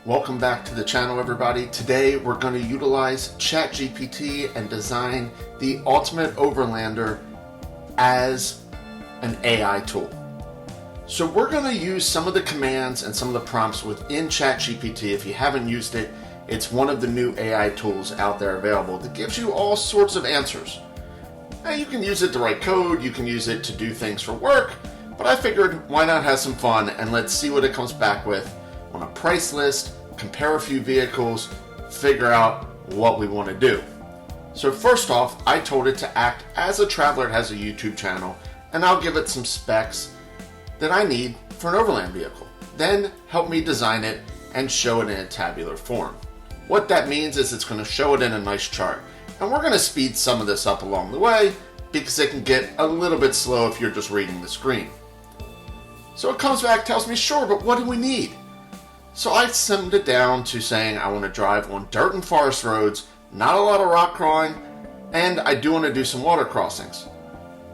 Welcome back to the channel, everybody. Today we're going to utilize ChatGPT and design the ultimate Overlander as an AI tool. So we're going to use some of the commands and some of the prompts within ChatGPT. If you haven't used it, it's one of the new AI tools out there available that gives you all sorts of answers. Now you can use it to write code, you can use it to do things for work, but I figured why not have some fun and let's see what it comes back with on a price list, compare a few vehicles, figure out what we want to do. So first off, I told it to act as a traveler that has a YouTube channel, and I'll give it some specs that I need for an Overland vehicle. Then help me design it and show it in a tabular form. What that means is it's going to show it in a nice chart. And we're going to speed some of this up along the way because it can get a little bit slow if you're just reading the screen. So it comes back, tells me, sure, but what do we need? So I slimmed it down to saying I want to drive on dirt and forest roads, not a lot of rock crawling, and I do want to do some water crossings.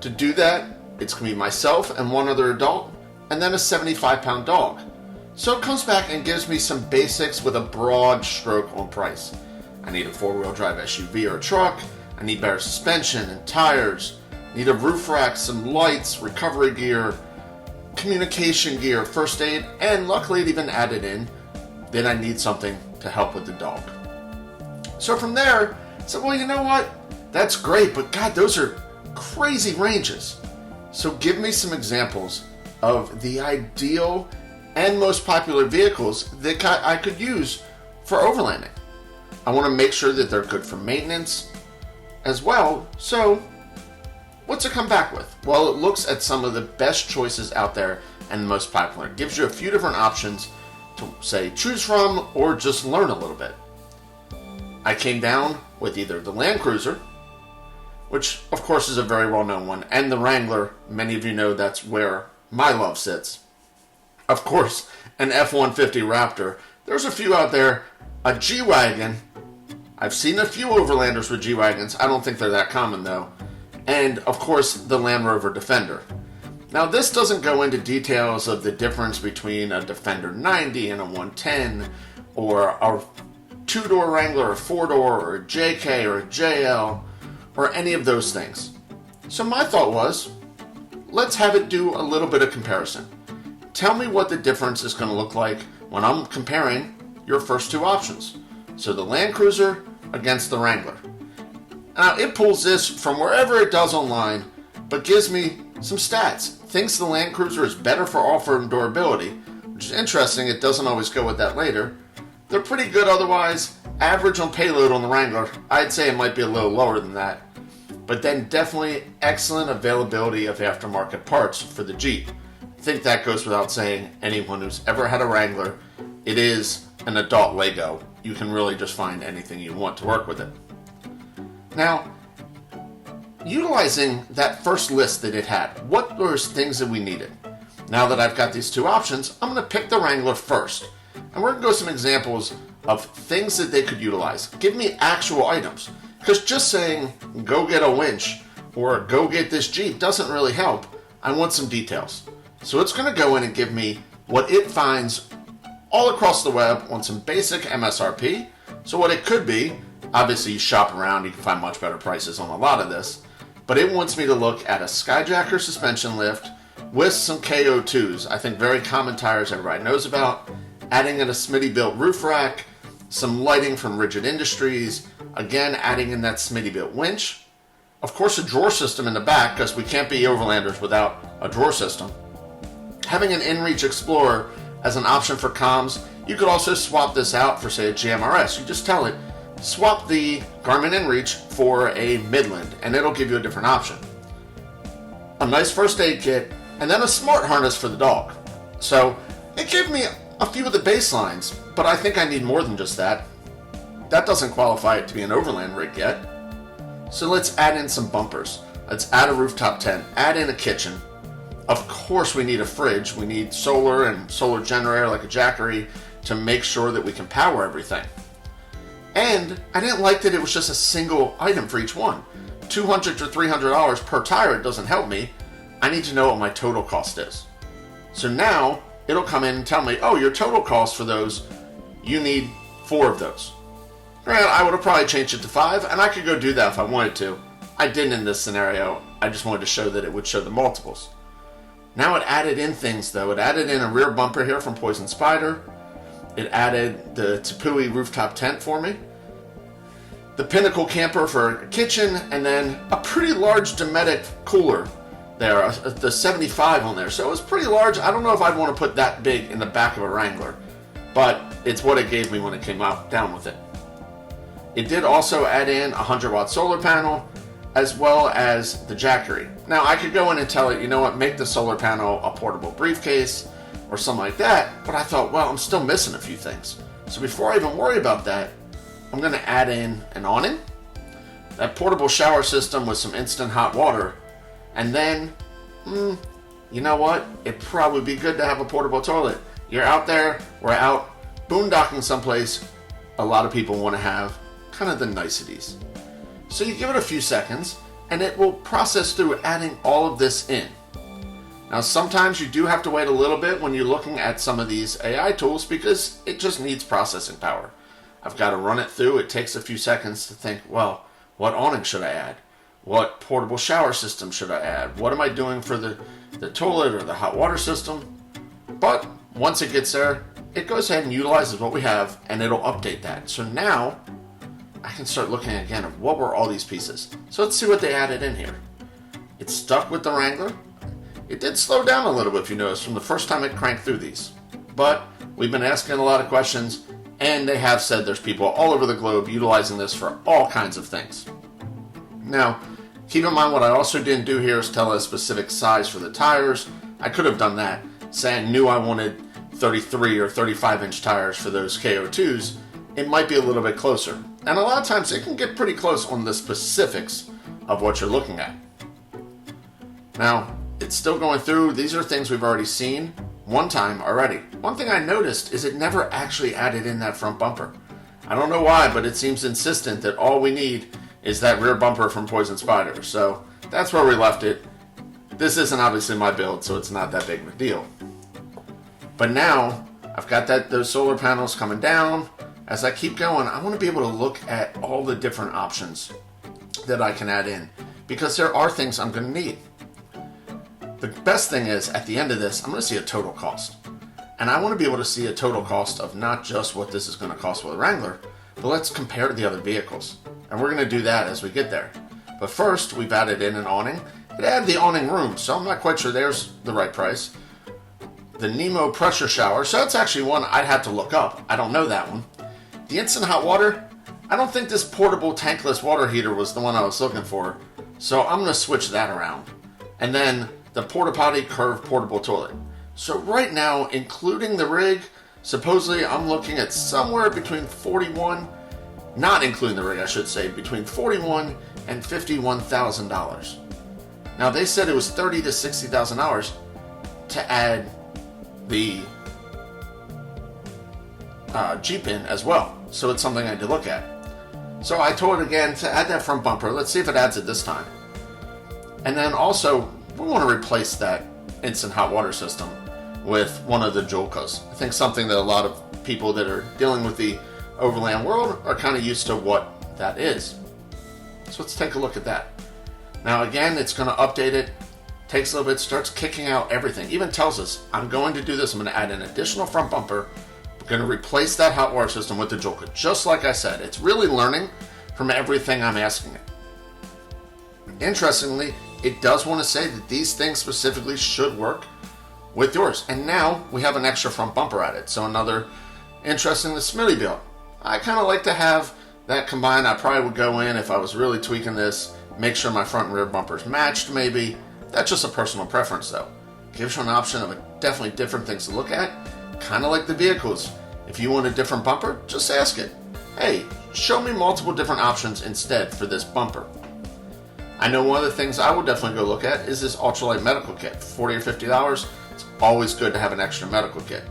To do that, it's going to be myself and one other adult, and then a 75-pound dog. So it comes back and gives me some basics with a broad stroke on price. I need a four-wheel drive SUV or a truck, I need better suspension and tires, need a roof rack, some lights, recovery gear, communication gear, first aid, and luckily it even added in, then I need something to help with the dog. So from there, I said, well, you know what? That's great, but God, those are crazy ranges. So give me some examples of the ideal and most popular vehicles that I could use for overlanding. I want to make sure that they're good for maintenance as well. So what's it come back with? Well, it looks at some of the best choices out there and the most popular. It gives you a few different options to, say, choose from or just learn a little bit. I came down with either the Land Cruiser, which of course is a very well-known one, and the Wrangler. Many of you know that's where my love sits. Of course, an F-150 Raptor. There's a few out there. A G-Wagon. I've seen a few Overlanders with G-Wagons. I don't think they're that common though. And of course the Land Rover Defender. Now this doesn't go into details of the difference between a Defender 90 and a 110, or a two-door Wrangler, a four-door, or a JK, or a JL, or any of those things. So my thought was, let's have it do a little bit of comparison. Tell me what the difference is going to look like when I'm comparing your first two options. So the Land Cruiser against the Wrangler. Now it pulls this from wherever it does online, but gives me some stats. Thinks the Land Cruiser is better for off-road and durability, which is interesting. It doesn't always go with that later. They're pretty good otherwise. Average on payload on the Wrangler, I'd say it might be a little lower than that. But then definitely excellent availability of aftermarket parts for the Jeep. I think that goes without saying. Anyone who's ever had a Wrangler, it is an adult Lego. You can really just find anything you want to work with it. Now, utilizing that first list that it had, what were things that we needed? Now that I've got these two options, I'm going to pick the Wrangler first. And we're going to go some examples of things that they could utilize. Give me actual items. Because just saying, go get a winch, or go get this Jeep doesn't really help. I want some details. So it's going to go in and give me what it finds all across the web on some basic MSRP. So what it could be, obviously you shop around, you can find much better prices on a lot of this, but it wants me to look at a Skyjacker suspension lift with some KO2s, I think very common tires everybody knows about, adding in a Smitty-built roof rack, some lighting from Rigid Industries, again adding in that Smitty-built winch, of course a drawer system in the back, because we can't be Overlanders without a drawer system, having an InReach Explorer as an option for comms. You could also swap this out for, say, a GMRS. You just tell it, swap the Garmin InReach for a Midland, and it'll give you a different option. A nice first aid kit, and then a smart harness for the dog. So it gave me a few of the baselines, but I think I need more than just that. That doesn't qualify it to be an Overland rig yet. So let's add in some bumpers. Let's add a rooftop tent, add in a kitchen. Of course we need a fridge. We need solar and solar generator like a Jackery to make sure that we can power everything. And I didn't like that it was just a single item for each one. $200 to $300 per tire, it doesn't help me. I need to know what my total cost is. So now it'll come in and tell me, oh, your total cost for those you need 4 of those. Granted, I would have probably changed it to 5, and I could go do that if I wanted to. I didn't in this scenario. I just wanted to show that it would show the multiples. Now it added in things though. It added in a rear bumper here from Poison Spider. It added the Tepui rooftop tent for me, the Pinnacle camper for a kitchen, and then a pretty large Dometic cooler there, the 75 on there. So it was pretty large. I don't know if I'd want to put that big in the back of a Wrangler, but it's what it gave me when it came out down with it. It did also add in a 100-watt solar panel, as well as the Jackery. Now I could go in and tell it, you know what, make the solar panel a portable briefcase or something like that, but I thought, well, I'm still missing a few things. So before I even worry about that, I'm going to add in an awning, that portable shower system with some instant hot water, and then, you know what, it'd probably be good to have a portable toilet. You're out there, we're out boondocking someplace, a lot of people want to have kind of the niceties. So you give it a few seconds, and it will process through adding all of this in. Now sometimes you do have to wait a little bit when you're looking at some of these AI tools because it just needs processing power. I've got to run it through. It takes a few seconds to think, well, what awning should I add? What portable shower system should I add? What am I doing for the toilet or the hot water system? But once it gets there, it goes ahead and utilizes what we have, and it'll update that. So now I can start looking again of what were all these pieces. So let's see what they added in here. It stuck with the Wrangler. It did slow down a little bit, if you notice, from the first time it cranked through these. But we've been asking a lot of questions, and they have said there's people all over the globe utilizing this for all kinds of things. Now, keep in mind what I also didn't do here is tell a specific size for the tires. I could have done that. Say I knew I wanted 33 or 35 inch tires for those KO2s, it might be a little bit closer. And a lot of times it can get pretty close on the specifics of what you're looking at. Now, it's still going through. These are things we've already seen one time already. One thing I noticed is it never actually added in that front bumper. I don't know why, but it seems insistent that all we need is that rear bumper from Poison Spider. So that's where we left it. This isn't obviously my build, so it's not that big of a deal. But now I've got those solar panels coming down. As I keep going, I want to be able to look at all the different options that I can add in, because there are things I'm going to need. The best thing is, at the end of this, I'm going to see a total cost. And I want to be able to see a total cost of not just what this is going to cost with a Wrangler, but let's compare to the other vehicles. And we're going to do that as we get there. But first, we've added in an awning. It added the awning room, so I'm not quite sure there's the right price. The Nemo pressure shower, so that's actually one I'd have to look up. I don't know that one. The instant hot water, I don't think this portable tankless water heater was the one I was looking for, so I'm going to switch that around. And then the Porta Potty curved portable toilet. So right now, including the rig, supposedly I'm looking at somewhere between 41, not including the rig I should say, between $41,000 and $51,000. Now they said it was $30,000 to $60,000 to add the Jeep in as well. So it's something I had to look at. So I told it again to add that front bumper. Let's see if it adds it this time. And then also, we want to replace that instant hot water system with one of the Julkas. I think something that a lot of people that are dealing with the Overland world are kind of used to what that is. So let's take a look at that. Now again, it's going to update it. Takes a little bit, starts kicking out everything. Even tells us, I'm going to do this. I'm going to add an additional front bumper. I'm going to replace that hot water system with the Julka. Just like I said, it's really learning from everything I'm asking it. Interestingly, it does want to say that these things specifically should work with yours. And now we have an extra front bumper added. So another interesting, the Smitty build. I kind of like to have that combined. I probably would go in if I was really tweaking this, make sure my front and rear bumpers matched maybe. That's just a personal preference though. Gives you an option of definitely different things to look at. Kind of like the vehicles. If you want a different bumper, just ask it. Hey, show me multiple different options instead for this bumper. I know one of the things I would definitely go look at is this ultralight medical kit. $40 or $50, it's always good to have an extra medical kit.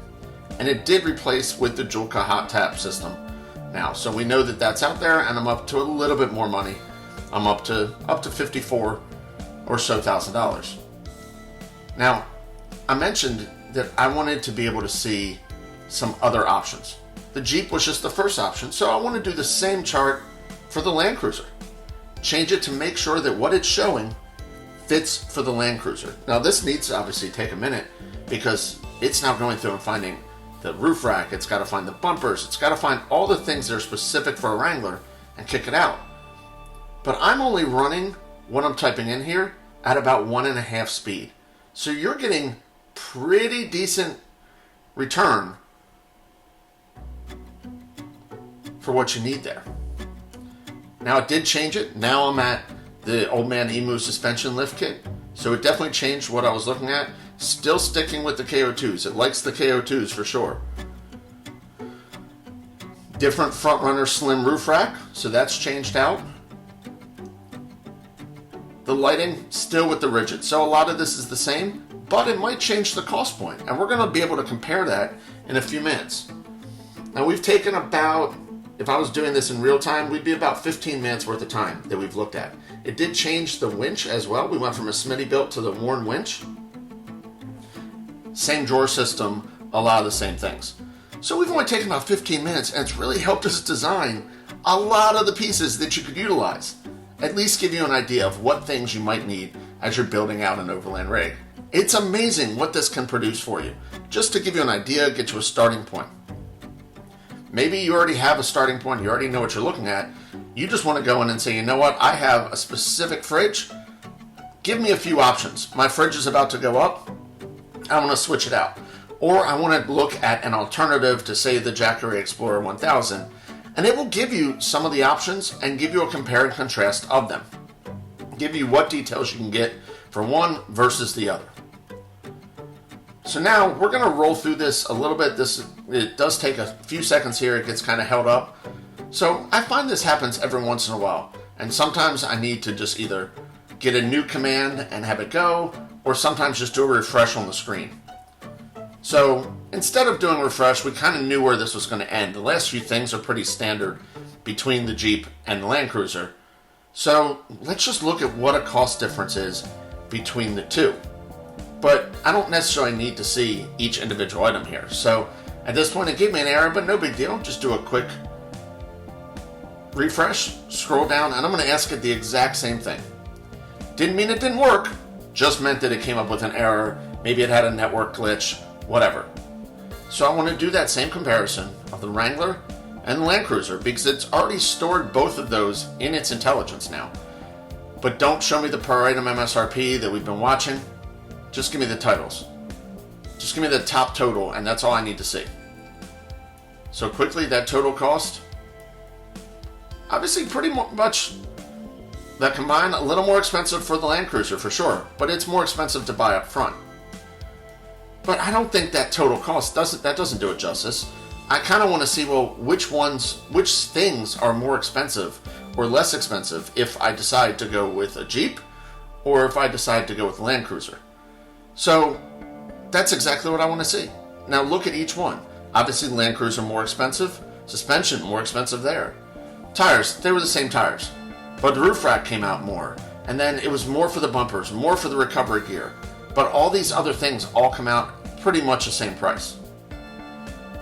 And it did replace with the Julka hot tap system now. So we know that that's out there, and I'm up to a little bit more money. I'm up to $54 or so $1,000. Now, I mentioned that I wanted to be able to see some other options. The Jeep was just the first option, so I want to do the same chart for the Land Cruiser. Change it to make sure that what it's showing fits for the Land Cruiser. Now this needs to obviously take a minute because it's now going through and finding the roof rack, it's got to find the bumpers, it's got to find all the things that are specific for a Wrangler and kick it out. But I'm only running what I'm typing in here at about 1.5 speed. So you're getting pretty decent return for what you need there. Now it did change it. Now I'm at the Old Man Emu suspension lift kit. So it definitely changed what I was looking at. Still sticking with the KO2s. It likes the KO2s for sure. Different front runner slim roof rack. So that's changed out. The lighting still with the rigid. So a lot of this is the same, but it might change the cost point. And we're going to be able to compare that in a few minutes. Now we've taken about, if I was doing this in real time, we'd be about 15 minutes worth of time that we've looked at. It did change the winch as well. We went from a Smitty built to the Warn winch. Same drawer system, a lot of the same things. So we've only taken about 15 minutes and it's really helped us design a lot of the pieces that you could utilize. At least give you an idea of what things you might need as you're building out an Overland rig. It's amazing what this can produce for you. Just to give you an idea, get you a starting point. Maybe you already have a starting point, you already know what you're looking at. You just want to go in and say, you know what, I have a specific fridge. Give me a few options. My fridge is about to go up. I want to switch it out. Or I want to look at an alternative to, say, the Jackery Explorer 1000. And it will give you some of the options and give you a compare and contrast of them. Give you what details you can get for one versus the other. So now we're going to roll through this a little bit. It does take a few seconds here. It gets kind of held up. So I find this happens every once in a while. And sometimes I need to just either get a new command and have it go, or sometimes just do a refresh on the screen. So instead of doing refresh, we kind of knew where this was going to end. The last few things are pretty standard between the Jeep and the Land Cruiser. So let's just look at what a cost difference is between the two. But I don't necessarily need to see each individual item here. So at this point it gave me an error, but no big deal. Just do a quick refresh, scroll down, and I'm going to ask it the exact same thing. Didn't mean it didn't work, just meant that it came up with an error. Maybe it had a network glitch, whatever. So I want to do that same comparison of the Wrangler and the Land Cruiser because it's already stored both of those in its intelligence now. But don't show me the per item MSRP that we've been watching. Just give me the titles. Just give me the top total, and that's all I need to see. So quickly, that total cost, obviously pretty much that combined, a little more expensive for the Land Cruiser for sure, but it's more expensive to buy up front. But I don't think that total cost doesn't do it justice. I kind of want to see, well, which things are more expensive or less expensive if I decide to go with a Jeep or if I decide to go with the Land Cruiser. So that's exactly what I want to see. Now look at each one. Obviously the Land Cruiser more expensive, suspension more expensive there. Tires, they were the same tires, but the roof rack came out more, and then it was more for the bumpers, more for the recovery gear. But all these other things all come out pretty much the same price.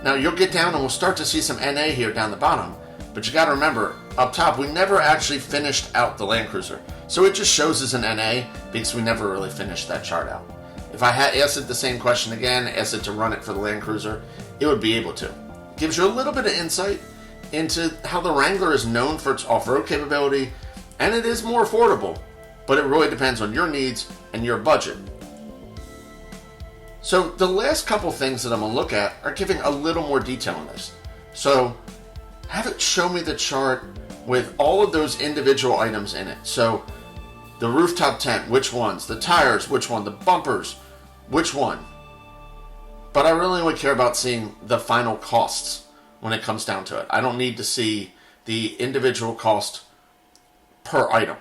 Now you'll get down and we'll start to see some NA here down the bottom, but you got to remember, up top we never actually finished out the Land Cruiser. So it just shows as an NA because we never really finished that chart out. If I had asked it the same question again, asked it to run it for the Land Cruiser, it would be able to. Gives you a little bit of insight into how the Wrangler is known for its off-road capability, and it is more affordable, but it really depends on your needs and your budget. So the last couple things that I'm going to look at are giving a little more detail on this. So have it show me the chart with all of those individual items in it. So the rooftop tent, which ones? The tires, which one? The bumpers, which one? But I really only care about seeing the final costs when it comes down to it. I don't need to see the individual cost per item.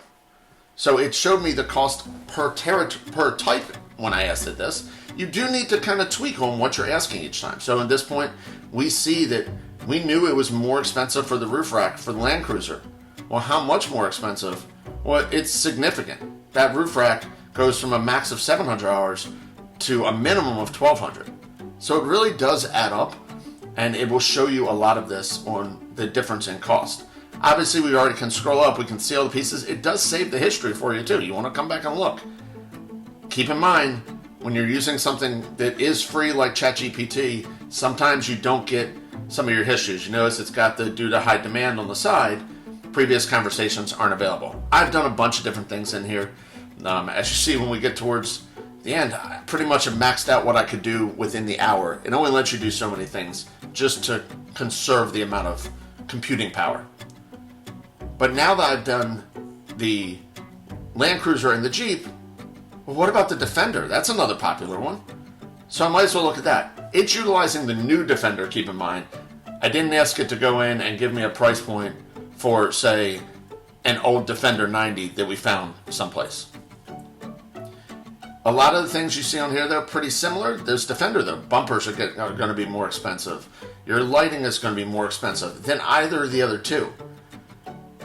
So it showed me the cost per type when I asked it this. You do need to kind of tweak on what you're asking each time. So at this point, we see that we knew it was more expensive for the roof rack for the Land Cruiser. Well, how much more expensive? Well, it's significant. That roof rack goes from a max of $700 to a minimum of $1,200. So it really does add up. and it will show you a lot of this on the difference in cost. Obviously, we already can scroll up, we can see all the pieces. It does save the history for you too. You want to come back and look. Keep in mind, when you're using something that is free like ChatGPT, sometimes you don't get some of your histories. You notice it's got the due to high demand on the side. Previous conversations aren't available. I've done a bunch of different things in here. As you see, when we get towards the end, I pretty much have maxed out what I could do within the hour. It only lets you do so many things just to conserve the amount of computing power. But now that I've done the Land Cruiser and the Jeep, well, what about the Defender? That's another popular one. So I might as well look at that. It's utilizing the new Defender, keep in mind. I didn't ask it to go in and give me a price point for, say, an old Defender 90 that we found someplace. A lot of the things you see on here, they're pretty similar. There's Defender, though. Bumpers are going to be more expensive. Your lighting is going to be more expensive than either of the other two.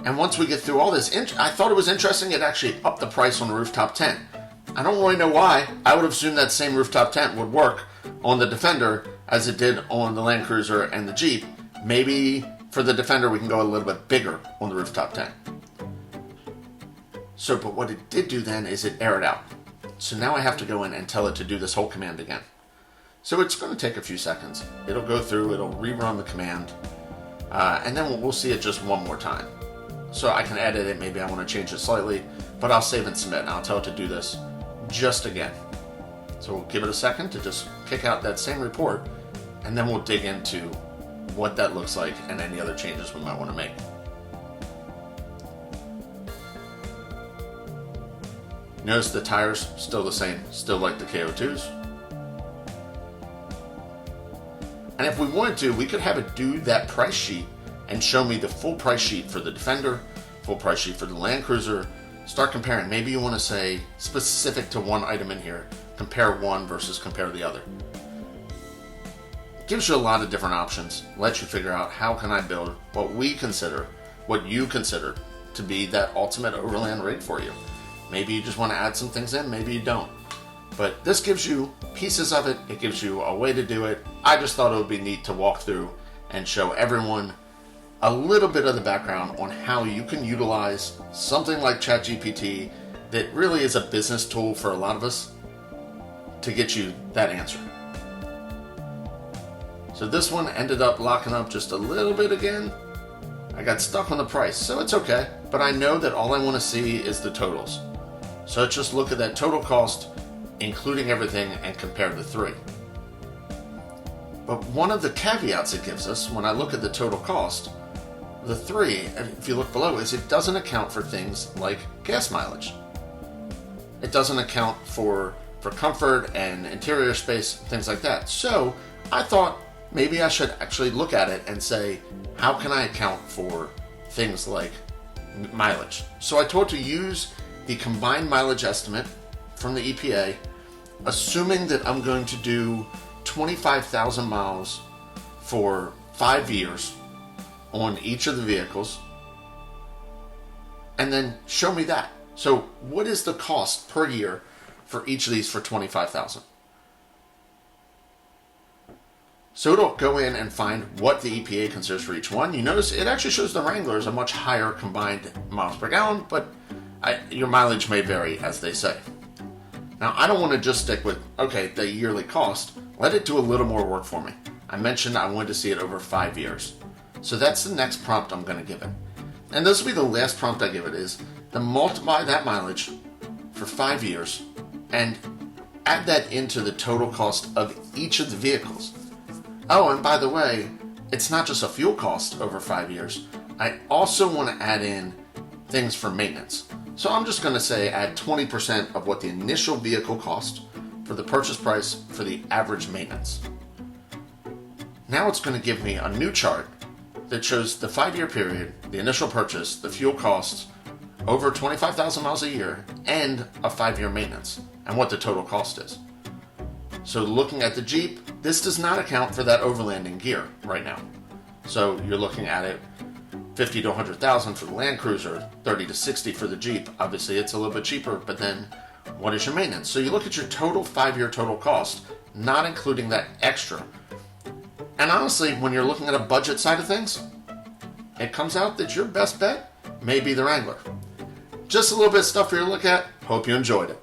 And once we get through all this, I thought it was interesting it actually upped the price on the rooftop tent. I don't really know why. I would have assumed that same rooftop tent would work on the Defender as it did on the Land Cruiser and the Jeep. Maybe for the Defender we can go a little bit bigger on the rooftop tent. So, but what it did do then is it aired out. So now I have to go in and tell it to do this whole command again. So it's going to take a few seconds. It'll go through, it'll rerun the command, and then we'll see it just one more time. So I can edit it, maybe I want to change it slightly, but I'll save and submit, and I'll tell it to do this just again. So we'll give it a second to just kick out that same report, and then we'll dig into what that looks like and any other changes we might want to make. Notice the tires still the same, still like the KO2s. And if we wanted to, we could have it do that price sheet and show me the full price sheet for the Defender, full price sheet for the Land Cruiser. Start comparing. Maybe you want to say, specific to one item in here, compare one versus compare the other. It gives you a lot of different options, lets you figure out how can I build what you consider to be that ultimate Overland rig for you. Maybe you just want to add some things in, maybe you don't. But this gives you pieces of it, it gives you a way to do it. I just thought it would be neat to walk through and show everyone a little bit of the background on how you can utilize something like ChatGPT that really is a business tool for a lot of us to get you that answer. So this one ended up locking up just a little bit again. I got stuck on the price, so it's okay. But I know that all I want to see is the totals. So let's just look at that total cost, including everything, and compare the three. But one of the caveats it gives us when I look at the total cost, the three, if you look below, is it doesn't account for things like gas mileage. It doesn't account for comfort and interior space, things like that. So I thought maybe I should actually look at it and say, how can I account for things like mileage? So I told it to use the combined mileage estimate from the EPA, assuming that I'm going to do 25,000 miles for 5 years on each of the vehicles, and then show me that. So what is the cost per year for each of these for 25,000? So it'll go in and find what the EPA considers for each one. You notice it actually shows the Wrangler is a much higher combined miles per gallon, but your mileage may vary, as they say. Now, I don't want to just stick with, okay, the yearly cost. Let it do a little more work for me. I mentioned I wanted to see it over 5 years. So that's the next prompt I'm going to give it. And this will be the last prompt I give it, is to multiply that mileage for 5 years and add that into the total cost of each of the vehicles. Oh, and by the way, it's not just a fuel cost over 5 years. I also want to add in things for maintenance. So I'm just going to say add 20% of what the initial vehicle cost for the purchase price for the average maintenance. Now it's going to give me a new chart that shows the 5-year period, the initial purchase, the fuel costs, over 25,000 miles a year, and a 5-year maintenance, and what the total cost is. So looking at the Jeep, this does not account for that overlanding gear right now. So you're looking at it 50 to 100,000 for the Land Cruiser, 30 to 60 for the Jeep. Obviously it's a little bit cheaper, but then what is your maintenance? So you look at your total 5-year total cost, not including that extra. And honestly, when you're looking at a budget side of things, it comes out that your best bet may be the Wrangler. Just a little bit of stuff for you to look at. Hope you enjoyed it.